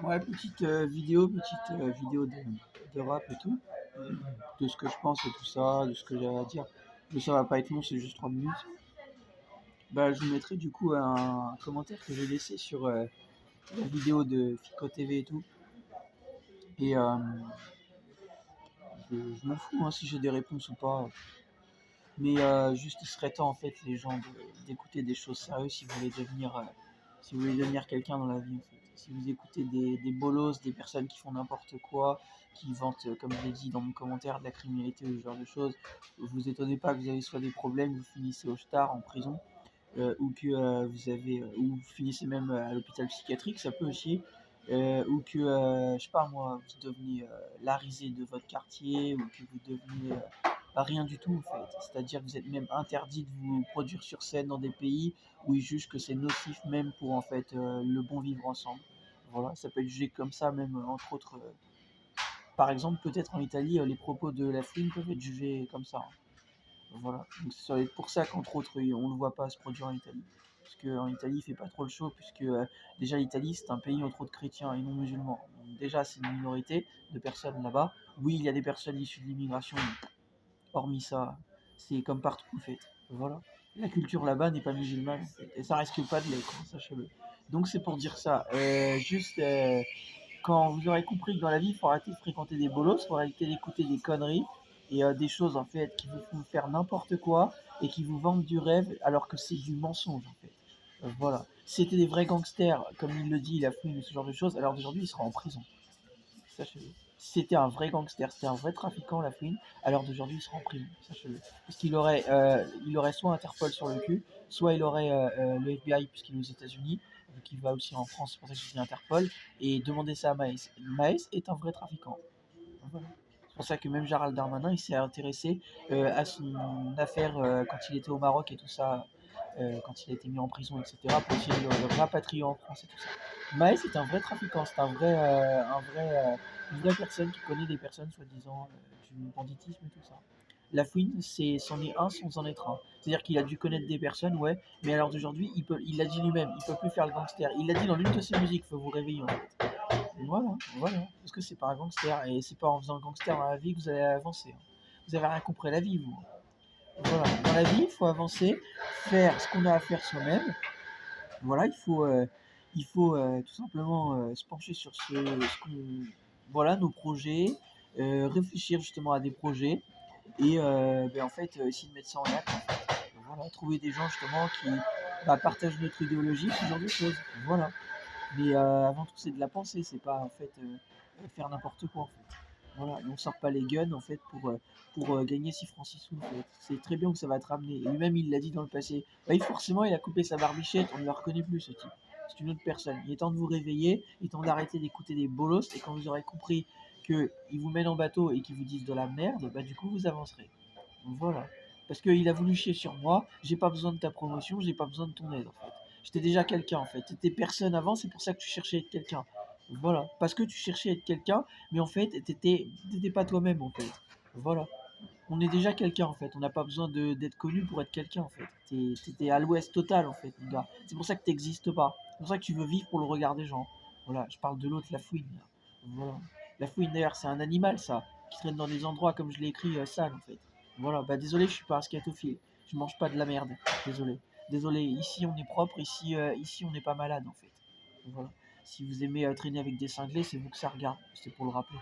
Ouais, petite vidéo de rap et tout, de ce que je pense et tout ça, de ce que j'ai à dire. Mais ça va pas être long, c'est juste 3 minutes. Bah, je vous mettrai du coup un commentaire que j'ai laissé sur la vidéo de Fico TV et tout. Et je m'en fous hein, si j'ai des réponses ou pas. Mais juste, il serait temps en fait, les gens, d'écouter des choses sérieuses si vous voulez devenir quelqu'un dans la vie. En fait. Si vous écoutez des bolos, des personnes qui font n'importe quoi, qui vantent, comme je l'ai dit dans mon commentaire, de la criminalité ou ce genre de choses, vous étonnez pas que vous avez soit des problèmes, vous finissez au star en prison, ou que ou vous finissez même à l'hôpital psychiatrique, ça peut aussi. Ou que, je sais pas moi, vous devenez la risée de votre quartier, ou que vous devenez rien du tout en fait. C'est-à-dire que vous êtes même interdit de vous produire sur scène dans des pays où ils jugent que c'est nocif même pour en fait le bon vivre ensemble. Voilà, ça peut être jugé comme ça même entre autres. Par exemple, peut-être en Italie, les propos de la Fouine peuvent être jugés comme ça, hein. Voilà, donc c'est pour ça qu'entre autres on ne le voit pas se produire en Italie. Parce qu'en Italie il fait pas trop le show, puisque déjà l'Italie c'est un pays entre autres chrétiens et non musulmans. Donc, déjà c'est une minorité de personnes là-bas. Oui, il y a des personnes issues de l'immigration, mais hormis ça, c'est comme partout en fait. Voilà. La culture là-bas n'est pas musulmane en fait. Et ça risque pas de l'être, hein, sachez-le. Donc c'est pour dire ça. Juste quand vous aurez compris que dans la vie, il faut arrêter de fréquenter des bolos, il faut arrêter d'écouter des conneries et des choses en fait qui vous font faire n'importe quoi et qui vous vendent du rêve alors que c'est du mensonge en fait. Voilà. Si c'était des vrais gangsters, comme il le dit, il a fouillé ce genre de choses, alors d'aujourd'hui il sera en prison. Sachez-le. Si c'était un vrai gangster, c'était un vrai trafiquant, la fouine, alors d'aujourd'hui il sera en prison. Sachez-le. Parce il aurait soit Interpol sur le cul, soit il aurait le FBI puisqu'il est aux États-Unis, qui va aussi en France, c'est pour ça que je dis Interpol, et demander ça à Maës. Maës est un vrai trafiquant. Voilà. C'est pour ça que même Gérald Darmanin, il s'est intéressé à son affaire quand il était au Maroc et tout ça, quand il a été mis en prison, etc., pour essayer de le rapatrier en France et tout ça. Maës est un vrai trafiquant, c'est une vraie personne qui connaît des personnes soi-disant du banditisme et tout ça. La fouine, c'en est un sans en être un. C'est-à-dire qu'il a dû connaître des personnes, ouais, mais alors d'aujourd'hui, il l'a dit lui-même, il peut plus faire le gangster. Il l'a dit dans l'une de ses musiques, faut vous réveiller en fait. Voilà, voilà. Parce que c'est pas un gangster. Et c'est pas en faisant un gangster dans la vie que vous allez avancer, hein. Vous avez rien compris à la vie, vous. Voilà. Dans la vie, il faut avancer, faire ce qu'on a à faire soi-même. Voilà, il faut tout simplement se pencher sur voilà, nos projets, réfléchir justement à des projets et en fait essayer de mettre ça en acte. En fait. Voilà, trouver des gens justement qui partagent notre idéologie, ce genre de choses. Voilà. Mais avant tout, c'est de la pensée, c'est pas en fait faire n'importe quoi en fait. Voilà, et on sort pas les guns en fait pour gagner 6 francs 6 sous en fait. C'est très bien que ça va te ramener. Et lui-même il l'a dit dans le passé. Bah, forcément il a coupé sa barbichette, on ne le reconnaît plus ce type. C'est une autre personne. Il est temps de vous réveiller, il est temps d'arrêter d'écouter des bolos et quand vous aurez compris qu'ils vous mènent en bateau et qu'ils vous disent de la merde, bah du coup vous avancerez. Voilà. Parce qu'il a voulu chier sur moi, j'ai pas besoin de ta promotion, j'ai pas besoin de ton aide en fait. J'étais déjà quelqu'un en fait. T'étais personne avant, c'est pour ça que tu cherchais à être quelqu'un. Voilà. Parce que tu cherchais à être quelqu'un, mais en fait, t'étais pas toi-même en fait. Voilà. On est déjà quelqu'un en fait. On n'a pas besoin d'être connu pour être quelqu'un en fait. T'étais à l'ouest total en fait, mon gars. C'est pour ça que t'existes pas. C'est pour ça que tu veux vivre pour le regard des gens. Voilà. Je parle de l'autre, la fouine. Là. Voilà. La fouine d'ailleurs, c'est un animal ça, qui traîne dans des endroits comme je l'ai écrit sale en fait. Voilà. Bah désolé, je suis pas un scatophile. Je mange pas de la merde. Désolé. Désolé. Ici on est propre. Ici on n'est pas malade en fait. Voilà. Si vous aimez traîner avec des cinglés, c'est vous que ça regarde. C'est pour le rappeler.